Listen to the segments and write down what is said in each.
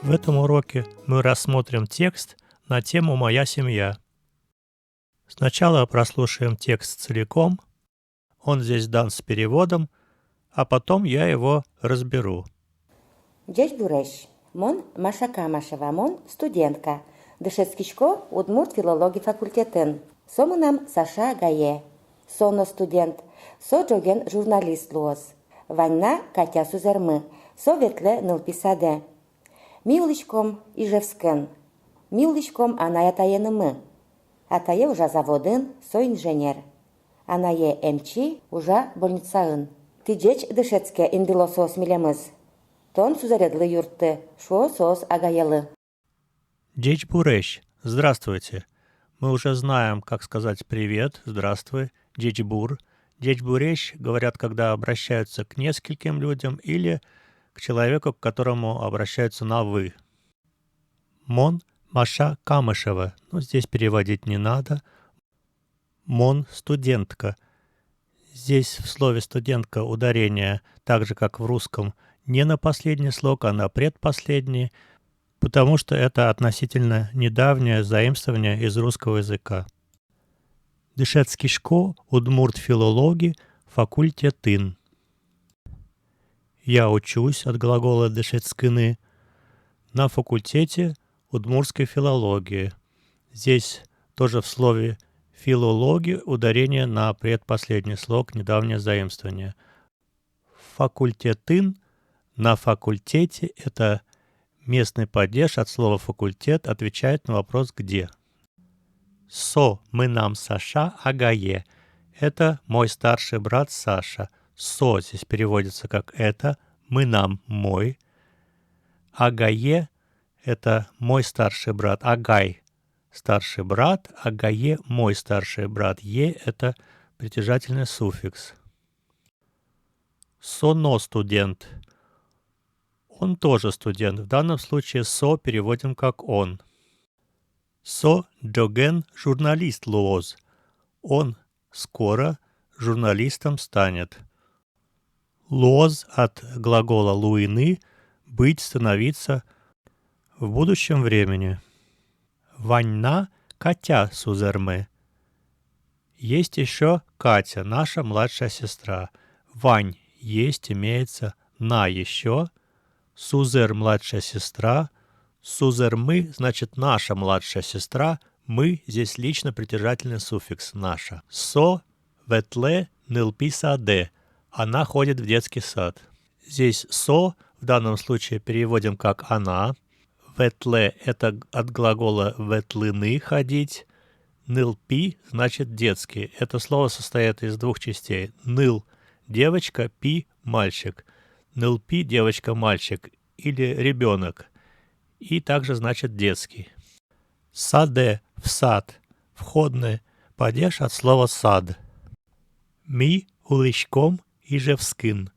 В этом уроке мы рассмотрим текст на тему «Моя семья». Сначала прослушаем текст целиком, он здесь дан с переводом, а потом я его разберу. Dzień dobry. Mon Masza Kamaszewa, mon студентка. Дышецкичко Удмурт филологии факультетін. Сомынам Саша Гае. Соно студент. Со жоген журналист луоз. Ванна Катя Сузермы. Советле нылписаде. Милычком Ижевскен. Милычком Аная Таенымы. Атае уже заводын, со инженер. Анае эмчи уже больницаын. Тиджеч Дышецке индило соос милемыз. Тон сузаредлы юртты, шо соос агаялы. Дечь Бурещ. Здравствуйте. Мы уже знаем, как сказать «привет», «здравствуй», «дечь Бур». Дечь Бурещ говорят, когда обращаются к нескольким людям или к человеку, к которому обращаются на «вы». Мон Маша Камышева. Здесь переводить не надо. Мон студентка. Здесь в слове «студентка» ударение, так же, как в русском, не на последний слог, а на предпоследний, потому что это относительно недавнее заимствование из русского языка. Дышецкишко Удмурт филологии факультетін. Я учусь от глагола дышецкины на факультете удмуртской филологии. Здесь тоже в слове «филология» ударение на предпоследний слог, недавнее заимствование. Факультетін на факультете – это местный падеж от слова «факультет», отвечает на вопрос «где?». Со мынам Саша Агае – это мой старший брат Саша. Со здесь переводится как «это», мынам – мой. Агае – это мой старший брат, Агай – старший брат, Агае – мой старший брат. Е – это притяжательный суффикс. Соно студент. Он тоже студент. В данном случае «со» переводим как «он». Со джоген журналист луоз. Он скоро журналистом станет. Луоз от глагола луины – быть, становиться в будущем времени. Ванна Катя Сузермы. Есть еще Катя, наша младшая сестра. Вань есть, имеется, на еще. Сузер младшая сестра. Сузермы значит наша младшая сестра. Мы здесь лично притяжательный суффикс наша. Со ветле нылписаде. Она ходит в детский сад. Здесь со в данном случае переводим как она. Ветле это от глагола ветлыны ходить. Нылпи значит детский. Это слово состоит из двух частей. Ныл девочка, пи мальчик. Нылпи девочка, мальчик или ребенок. И также значит детский. Саде в сад. Входный падеж от слова сад. Ми уличком Ижевскин.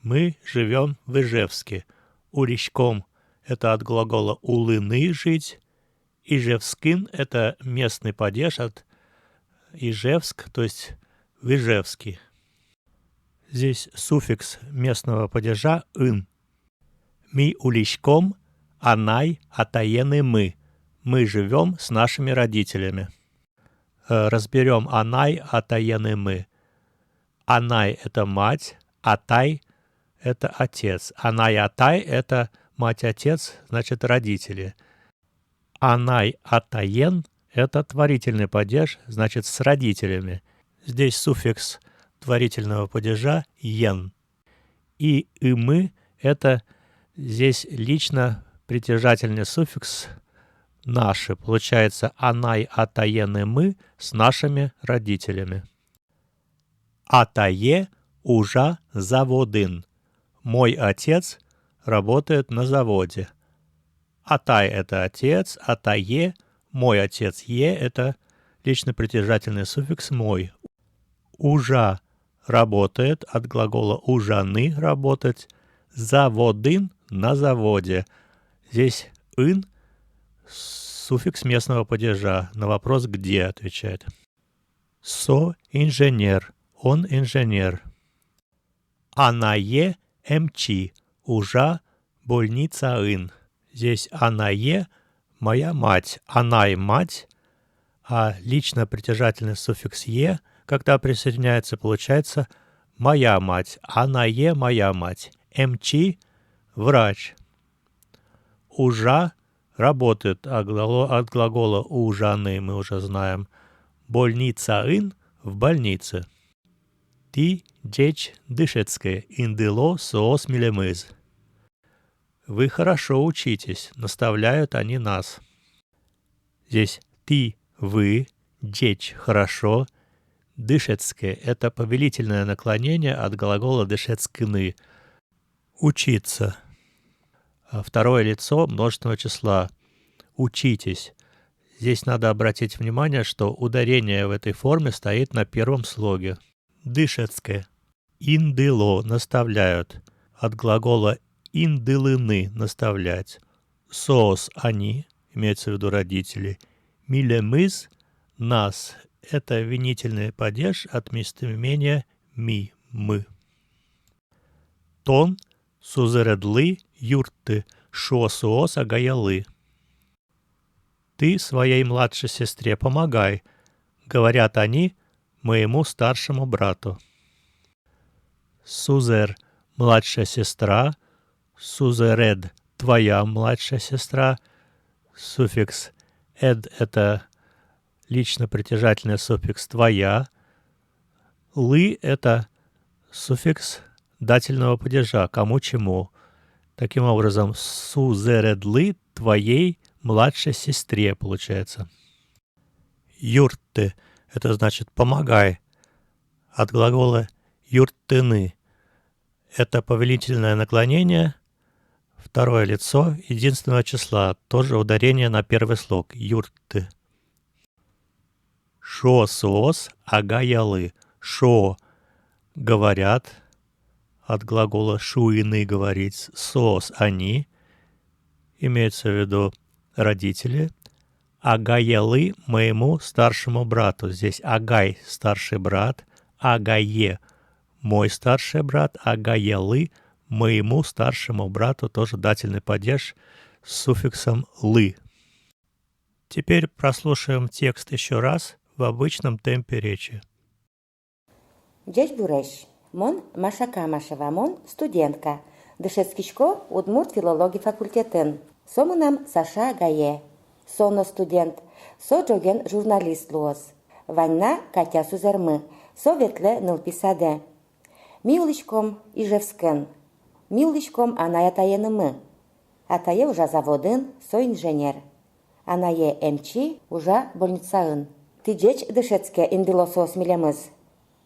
Мы живем в Ижевске. Уличком это от глагола улыны жить. Ижевскин это местный падеж от Ижевск, то есть в Ижевске. Здесь суффикс местного падежа «ын». Ми уличком, анай, атаены мы. Мы живем с нашими родителями. Разберем анай, атаены мы. Анай – это мать, атай – это отец. Анай, атай – это мать-отец, значит родители. Анай, атаен – это творительный падеж, значит с родителями. Здесь суффикс творительного падежа «ен». И мы – это здесь лично притяжательный суффикс «наши». Получается «анай атаены мы» с нашими родителями. Атае уже заводын. Мой отец работает на заводе. Атай – это отец, атае – мой отец. Е – это лично притяжательный суффикс «мой». Уже работает от глагола «ужаны» – работать. Заводын – на заводе. Здесь «ын» – суффикс местного падежа. На вопрос «где» отвечает. Со – инженер. Он инженер. Анае эмчи. Уже больница ын. Здесь анае – моя мать, анай – мать, а лично-притяжательный суффикс «е», когда присоединяется, получается «моя мать», анае – моя мать, мчи – врач, ужа – работает, от глагола ужаны мы уже знаем, больница-ын – в больнице. Ти джеч дышецкая, индыло соос милемыз. Вы хорошо учитесь, наставляют они нас. Здесь ты, вы, джеч – хорошо, дышецкое – это повелительное наклонение от глагола дышецкины – учиться. Второе лицо множественного числа – учитесь. Здесь надо обратить внимание, что ударение в этой форме стоит на первом слоге. Дышецкое. Индыло – наставляют. От глагола индылыны – наставлять. Соос – они, имеется в виду родители. Милемыз – нас. Это винительный падеж от местоимения ми – мы. Тон – сузередлы юрты шо соос агаялы. Ты своей младшей сестре помогай, говорят они моему старшему брату. Сузер – младшая сестра, сузеред – твоя младшая сестра, суффикс «эд» – это лично-притяжательный суффикс «твоя», «лы» – это суффикс дательного падежа «кому-чему». Таким образом, сузередлы – твоей младшей сестре, получается. Юрты – это значит «помогай», от глагола «юртыны». Это повелительное наклонение, второе лицо единственного числа, тоже ударение на первый слог, юрты. Шо соос агаялы. Шо – говорят, от глагола шуины – говорить, соос – они, имеется в виду родители, агаялы – моему старшему брату. Здесь агай – старший брат, агае – мой старший брат, агаялы – моему старшему брату, тоже дательный падеж с суффиксом «лы». Теперь прослушаем текст еще раз в обычном темпе речи. Джеч буреш. Мон Маша Камашева, мон студентка. Дышецкичко удмурт филологии факультетен. Сомунам Саша Гае. Соно студент. Со джоген журналист луоз. Ванна Катя Сузермы. Со ветле нылписаде. Милышком Ижевскен. Милышком Аная таенымы. Атае уже заводын, со инженер. Анае эмчи уже больницаын. Тиджеч дышецке индило соос милемыз.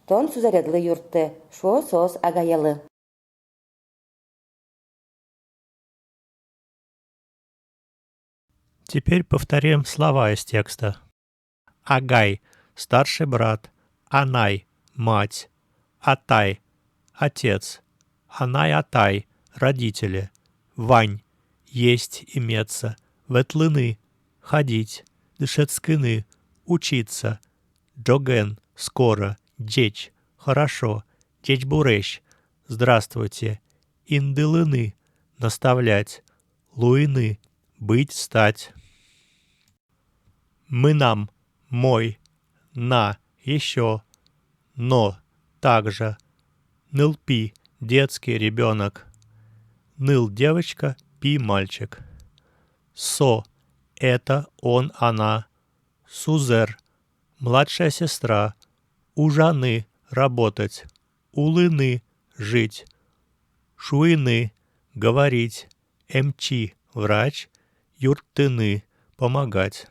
Тон сузаредлы юртты, шо соос агаялы. Теперь повторим слова из текста. Агай – старший брат. Анай – мать. Атай – отец. Анай-атай – родители. Вань – есть, иметься. Ветлыны – ходить. Дышецкины – учиться. Джоген – скоро. Джеч – хорошо. Джеч-бурещ – здравствуйте. Индылыны – наставлять. Луины – быть, стать. Мынам – мой. На – еще. Но – также. Нылпи – детский, ребенок. Ныл – девочка, пи – мальчик. Со – это, он, она. Сузер – младшая сестра. Ужаны – работать. Улыны – жить. Шуины – говорить. Эмчи – врач. Юртыны – помогать.